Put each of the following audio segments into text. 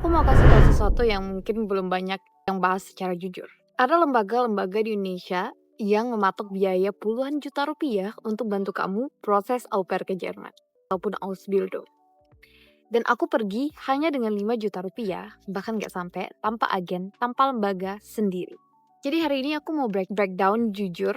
Aku mau kasih tahu sesuatu yang mungkin belum banyak yang bahas secara jujur. Ada lembaga-lembaga di Indonesia yang mematok biaya puluhan juta rupiah untuk bantu kamu proses au pair ke Jerman ataupun Ausbildung. Dan aku pergi hanya dengan 5 juta rupiah, bahkan nggak sampai, tanpa agen, tanpa lembaga, sendiri. Jadi hari ini aku mau breakdown jujur,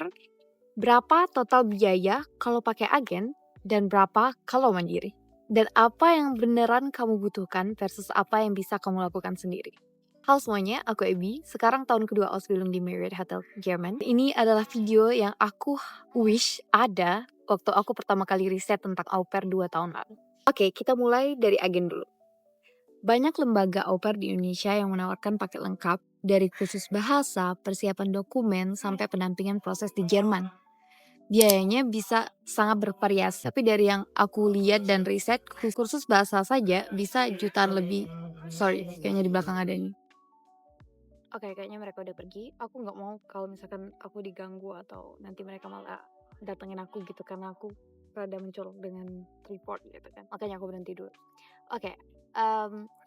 berapa total biaya kalau pakai agen dan berapa kalau mandiri. Dan apa yang beneran kamu butuhkan versus apa yang bisa kamu lakukan sendiri. Halo semuanya, aku Ebi. Sekarang tahun kedua Ausbildung di Marriott Hotel Jerman. Ini adalah video yang aku wish ada waktu aku pertama kali riset tentang au pair 2 tahun lalu. Oke, kita mulai dari agen dulu. Banyak lembaga au pair di Indonesia yang menawarkan paket lengkap dari kursus bahasa, persiapan dokumen, sampai pendampingan proses di Jerman. Biayanya bisa sangat bervariasi, tapi dari yang aku lihat dan riset, kursus bahasa saja bisa jutaan lebih. Sorry, kayaknya di belakang ada ini. Oke, kayaknya mereka udah pergi. Aku nggak mau kalau misalkan aku diganggu atau nanti mereka malah datengin aku gitu karena aku rada mencolok dengan report gitu kan. Makanya aku berhenti dulu. Oke,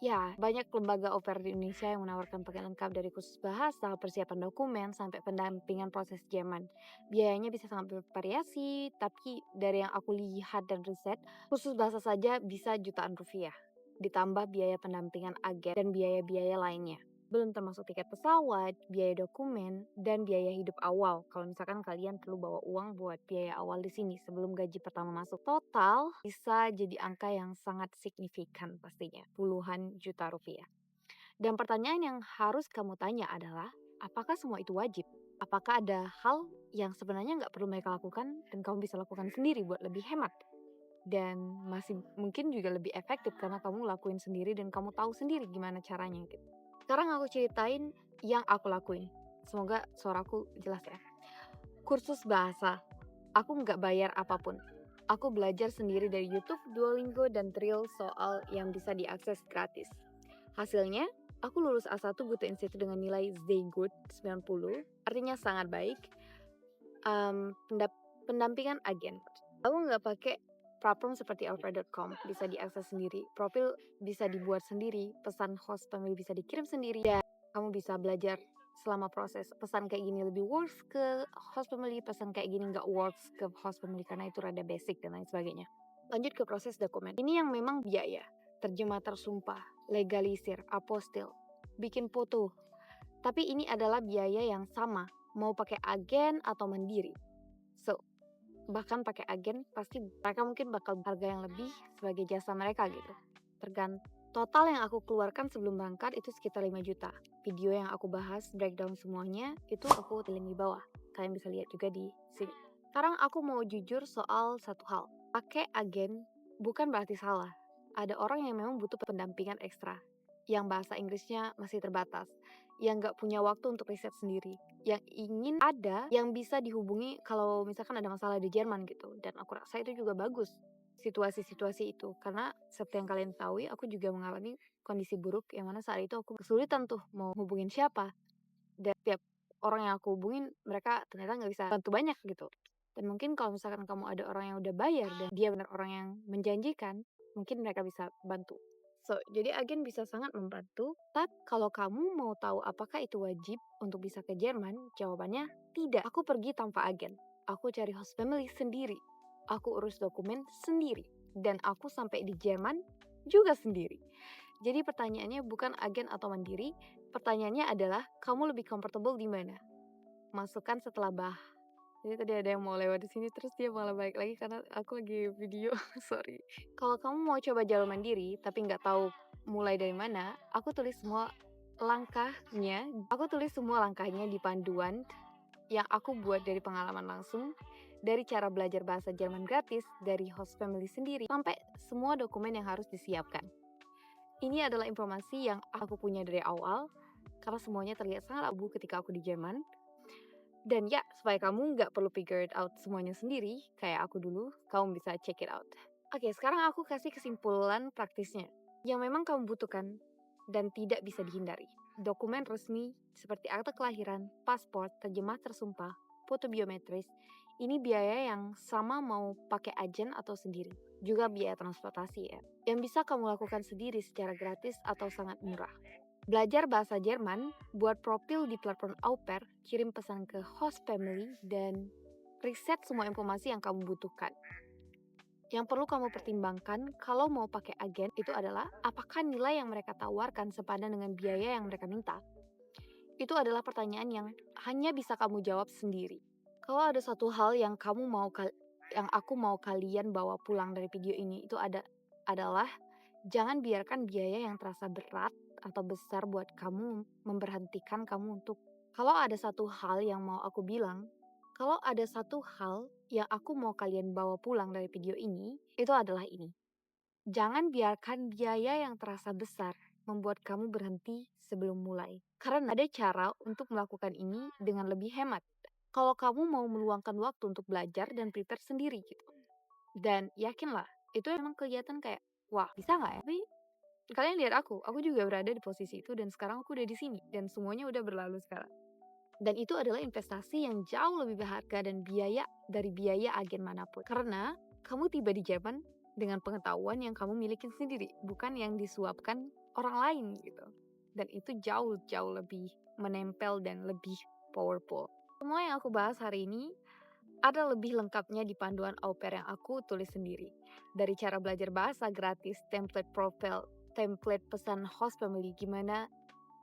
ya banyak lembaga au pair di Indonesia yang menawarkan paket lengkap dari kursus bahasa, persiapan dokumen, sampai pendampingan proses Jerman. Biayanya bisa sangat bervariasi, tapi dari yang aku lihat dan riset, kursus bahasa saja bisa jutaan rupiah. Ditambah biaya pendampingan agen dan biaya-biaya lainnya. Belum termasuk tiket pesawat, biaya dokumen, dan biaya hidup awal. Kalau misalkan kalian perlu bawa uang buat biaya awal di sini sebelum gaji pertama masuk. Total bisa jadi angka yang sangat signifikan pastinya, puluhan juta rupiah. Dan pertanyaan yang harus kamu tanya adalah, apakah semua itu wajib? Apakah ada hal yang sebenarnya nggak perlu mereka lakukan dan kamu bisa lakukan sendiri buat lebih hemat? Dan masih mungkin juga lebih efektif karena kamu lakuin sendiri dan kamu tahu sendiri gimana caranya gitu. Sekarang aku ceritain yang aku lakuin. Semoga suaraku jelas ya. Kursus bahasa. Aku nggak bayar apapun. Aku belajar sendiri dari YouTube, Duolingo, dan Trial soal yang bisa diakses gratis. Hasilnya, aku lulus A1 Goethe Institute dengan nilai sehr gut 90, artinya sangat baik. Pendampingan agen. Aku nggak pakai platform seperti outlier.com, bisa diakses sendiri. Profil bisa dibuat sendiri, pesan host family bisa dikirim sendiri, dan kamu bisa belajar selama proses. Pesan kayak gini lebih works ke host family, pesan kayak gini nggak works ke host family karena itu rada basic dan lain sebagainya. Lanjut ke proses dokumen. Ini yang memang biaya. Terjemah tersumpah, legalisir, apostil, bikin foto. Tapi ini adalah biaya yang sama, mau pakai agen atau mandiri. So, bahkan pakai agen pasti mereka mungkin bakal harga yang lebih sebagai jasa mereka gitu. Total yang aku keluarkan sebelum berangkat itu sekitar 5 juta. Video yang aku bahas breakdown semuanya itu aku link di bawah. Kalian bisa lihat juga di sini. Sekarang aku mau jujur soal satu hal. Pakai agen bukan berarti salah. Ada orang yang memang butuh pendampingan ekstra, yang bahasa Inggrisnya masih terbatas, yang nggak punya waktu untuk riset sendiri, yang ingin ada yang bisa dihubungi kalau misalkan ada masalah di Jerman gitu. Dan aku rasa itu juga bagus situasi-situasi itu, karena seperti yang kalian tahu, aku juga mengalami kondisi buruk yang mana saat itu aku kesulitan tuh mau hubungin siapa, dan tiap orang yang aku hubungin mereka ternyata nggak bisa bantu banyak gitu. Dan mungkin kalau misalkan kamu ada orang yang udah bayar dan dia benar orang yang menjanjikan, mungkin mereka bisa bantu. So, jadi agen bisa sangat membantu, tapi kalau kamu mau tahu apakah itu wajib untuk bisa ke Jerman, jawabannya tidak. Aku pergi tanpa agen. Aku cari host family sendiri. Aku urus dokumen sendiri. Dan aku sampai di Jerman juga sendiri. Jadi pertanyaannya bukan agen atau mandiri, pertanyaannya adalah kamu lebih comfortable di mana? Masukkan setelah Jadi tadi ada yang mau lewat di sini terus dia malah balik lagi karena aku lagi video, sorry. Kalau kamu mau coba jalur mandiri tapi nggak tahu mulai dari mana, aku tulis semua langkahnya. Aku tulis semua langkahnya di panduan yang aku buat dari pengalaman langsung, dari cara belajar bahasa Jerman gratis, dari host family sendiri, sampai semua dokumen yang harus disiapkan. Ini adalah informasi yang aku punya dari awal, karena semuanya terlihat sangat abu ketika aku di Jerman. Dan ya, supaya kamu nggak perlu figure it out semuanya sendiri, kayak aku dulu, kamu bisa check it out. Oke, sekarang aku kasih kesimpulan praktisnya, yang memang kamu butuhkan dan tidak bisa dihindari. Dokumen resmi seperti akte kelahiran, paspor, terjemah tersumpah, foto biometris, Ini biaya yang sama mau pakai agen atau sendiri. Juga biaya transportasi ya. Yang bisa kamu lakukan sendiri secara gratis atau sangat murah. Belajar bahasa Jerman, buat profil di platform au pair, kirim pesan ke host family, dan riset semua informasi yang kamu butuhkan. Yang perlu kamu pertimbangkan kalau mau pakai agen itu adalah apakah nilai yang mereka tawarkan sepadan dengan biaya yang mereka minta. Itu adalah pertanyaan yang hanya bisa kamu jawab sendiri. Kalau ada satu hal yang aku mau kalian bawa pulang dari video ini itu adalah jangan biarkan biaya yang terasa berat atau besar buat kamu memberhentikan kamu untuk. Kalau ada satu hal yang mau aku bilang, kalau ada satu hal yang aku mau kalian bawa pulang dari video ini, itu adalah ini. Jangan biarkan biaya yang terasa besar membuat kamu berhenti sebelum mulai. Karena ada cara untuk melakukan ini dengan lebih hemat. Kalau kamu mau meluangkan waktu untuk belajar dan prepare sendiri gitu. Dan yakinlah, itu emang kelihatan kayak, wah bisa nggak ya? Tapi kalian lihat aku juga berada di posisi itu dan sekarang aku udah di sini. Dan semuanya udah berlalu sekarang. Dan itu adalah investasi yang jauh lebih berharga dan biaya dari biaya agen manapun. Karena kamu tiba di Jerman dengan pengetahuan yang kamu miliki sendiri, bukan yang disuapkan orang lain gitu. Dan itu jauh lebih menempel dan lebih powerful. Semua yang aku bahas hari ini ada lebih lengkapnya di panduan au pair yang aku tulis sendiri. Dari cara belajar bahasa gratis, template profile, template pesan host family, gimana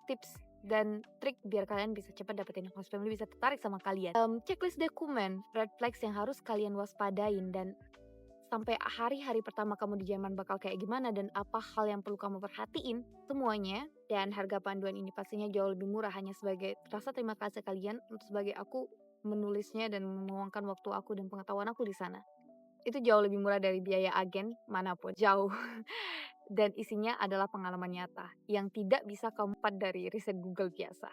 tips dan trik biar kalian bisa cepat dapetin host family bisa tertarik sama kalian. Checklist dokumen, red flags yang harus kalian waspadain, dan sampai hari-hari pertama kamu di Jerman bakal kayak gimana dan apa hal yang perlu kamu perhatiin semuanya. Dan harga panduan ini pastinya jauh lebih murah hanya sebagai rasa terima kasih kalian untuk sebagai aku menulisnya dan meluangkan waktu aku dan pengetahuan aku di sana. Itu jauh lebih murah dari biaya agen manapun, jauh. Dan isinya adalah pengalaman nyata yang tidak bisa kamu dapat dari riset Google biasa.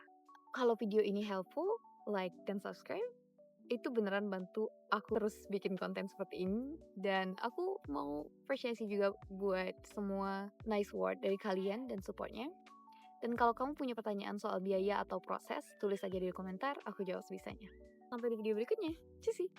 Kalau video ini helpful, like dan subscribe. Itu beneran bantu aku terus bikin konten seperti ini. Dan aku mau apresiasi juga buat semua nice word dari kalian dan supportnya. Dan kalau kamu punya pertanyaan soal biaya atau proses, tulis aja di komentar, aku jawab sebisanya. Sampai di video berikutnya. Cuy.